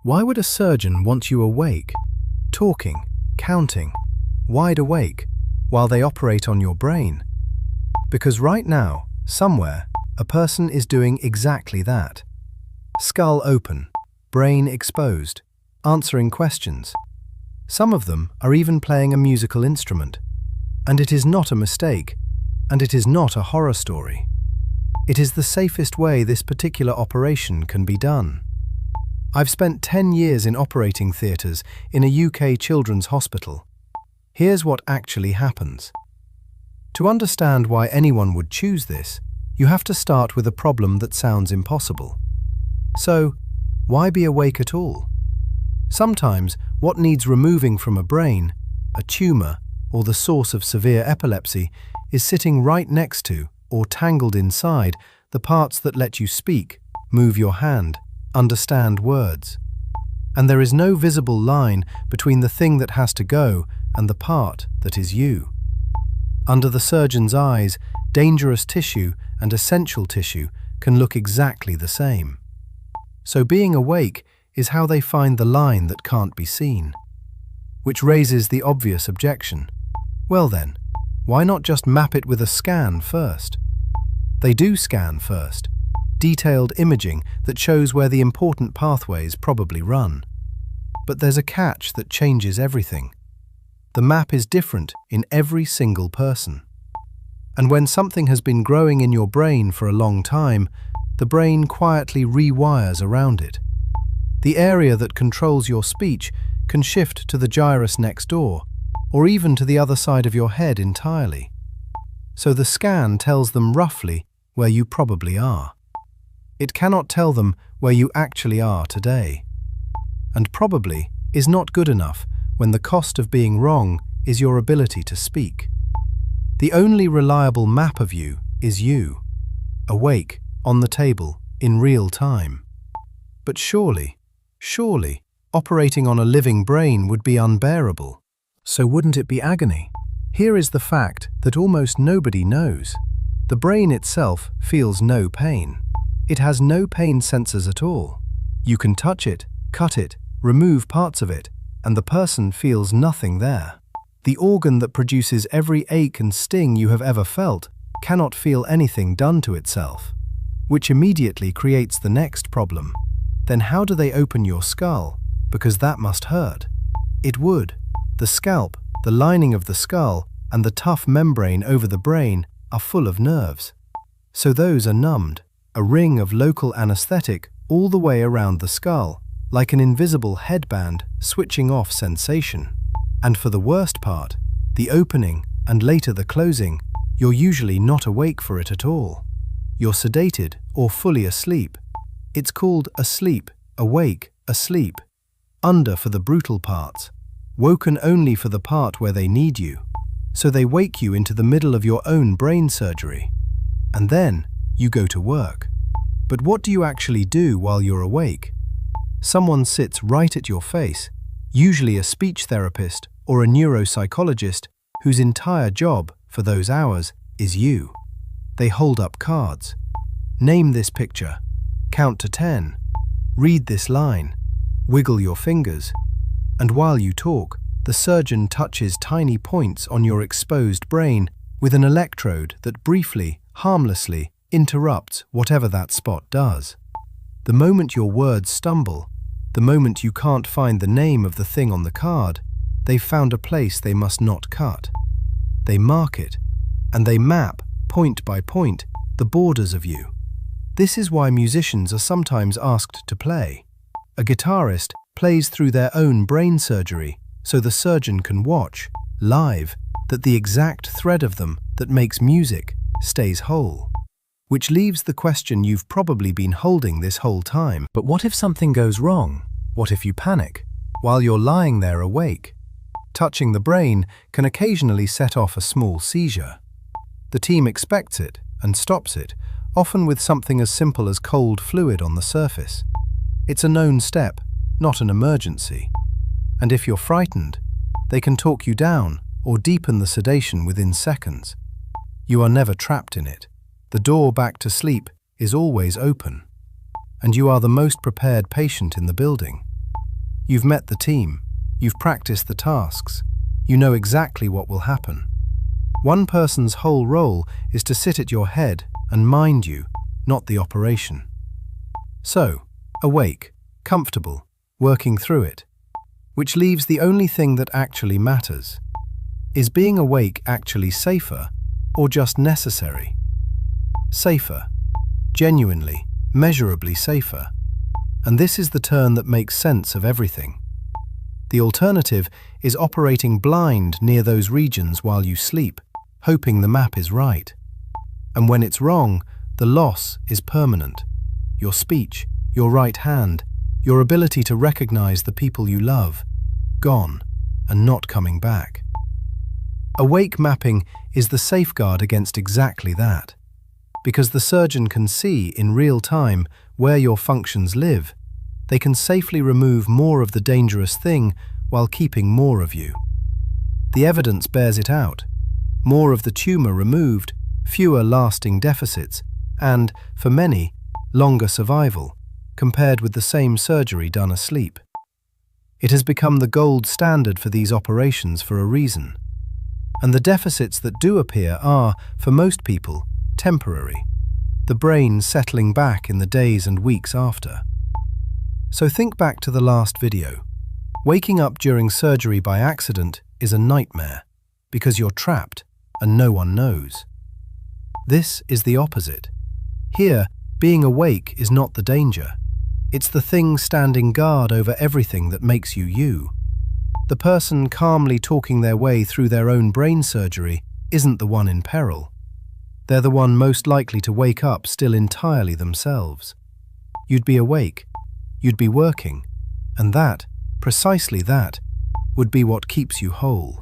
Why would a surgeon want you awake, talking, counting, wide awake, while they operate on your brain? Because right now, somewhere, a person is doing exactly that. Skull open, brain exposed, answering questions. Some of them are even playing a musical instrument. And it is not a mistake, and it is not a horror story. It is the safest way this particular operation can be done. I've spent 10 years in operating theatres in a UK children's hospital. Here's what actually happens. To understand why anyone would choose this, you have to start with a problem that sounds impossible. So, why be awake at all? Sometimes, what needs removing from a brain, a tumour, or the source of severe epilepsy, is sitting right next to, or tangled inside, the parts that let you speak, move your hand, understand words. And there is no visible line between the thing that has to go and the part that is you. Under the surgeon's eyes, dangerous tissue and essential tissue can look exactly the same. So being awake is how they find the line that can't be seen. Which raises the obvious objection. Well then, why not just map it with a scan first? They do scan first. Detailed imaging that shows where the important pathways probably run. But there's a catch that changes everything. The map is different in every single person. And when something has been growing in your brain for a long time, the brain quietly rewires around it. The area that controls your speech can shift to the gyrus next door, or even to the other side of your head entirely. So the scan tells them roughly where you probably are. It cannot tell them where you actually are today. And probably is not good enough when the cost of being wrong is your ability to speak. The only reliable map of you is you, awake, on the table, in real time. But surely, operating on a living brain would be unbearable. So wouldn't it be agony? Here is the fact that almost nobody knows. The brain itself feels no pain. It has no pain sensors at all. You can touch it, cut it, remove parts of it, and the person feels nothing there. The organ that produces every ache and sting you have ever felt cannot feel anything done to itself, which immediately creates the next problem. Then how do they open your skull? Because that must hurt. It would. The scalp, the lining of the skull, and the tough membrane over the brain are full of nerves. So those are numbed, a ring of local anesthetic all the way around the skull, like an invisible headband switching off sensation. And for the worst part, the opening and later the closing, you're usually not awake for it at all. You're sedated or fully asleep. It's called asleep, awake, asleep. Under for the brutal parts. Woken only for the part where they need you. So they wake you into the middle of your own brain surgery. And then you go to work. But what do you actually do while you're awake? Someone sits right at your face, usually a speech therapist or a neuropsychologist whose entire job for those hours is you. They hold up cards. Name this picture. Count to 10. Read this line. Wiggle your fingers. And while you talk, the surgeon touches tiny points on your exposed brain with an electrode that briefly, harmlessly, interrupts whatever that spot does. The moment your words stumble, the moment you can't find the name of the thing on the card, they've found a place they must not cut. They mark it, and they map, point by point, the borders of you. This is why musicians are sometimes asked to play. A guitarist plays through their own brain surgery so the surgeon can watch, live, that the exact thread of them that makes music stays whole. Which leaves the question you've probably been holding this whole time. But what if something goes wrong? What if you panic while you're lying there awake? Touching the brain can occasionally set off a small seizure. The team expects it and stops it, often with something as simple as cold fluid on the surface. It's a known step, not an emergency. And if you're frightened, they can talk you down or deepen the sedation within seconds. You are never trapped in it. The door back to sleep is always open. And you are the most prepared patient in the building. You've met the team. You've practiced the tasks. You know exactly what will happen. One person's whole role is to sit at your head and mind you, not the operation. So, awake, comfortable, working through it. Which leaves the only thing that actually matters. Is being awake actually safer or just necessary? Safer. Genuinely, measurably safer. And this is the turn that makes sense of everything. The alternative is operating blind near those regions while you sleep, hoping the map is right. And when it's wrong, the loss is permanent. Your speech, your right hand, your ability to recognize the people you love, gone and not coming back. Awake mapping is the safeguard against exactly that. Because the surgeon can see in real time where your functions live, they can safely remove more of the dangerous thing while keeping more of you. The evidence bears it out. More of the tumor removed, fewer lasting deficits, and, for many, longer survival, compared with the same surgery done asleep. It has become the gold standard for these operations for a reason. And the deficits that do appear are, for most people, temporary, the brain settling back in the days and weeks after. So think back to the last video. Waking up during surgery by accident is a nightmare, because you're trapped and no one knows. This is the opposite. Here, being awake is not the danger. It's the thing standing guard over everything that makes you you. The person calmly talking their way through their own brain surgery isn't the one in peril. They're the one most likely to wake up still entirely themselves. You'd be awake, you'd be working, and that, precisely that, would be what keeps you whole.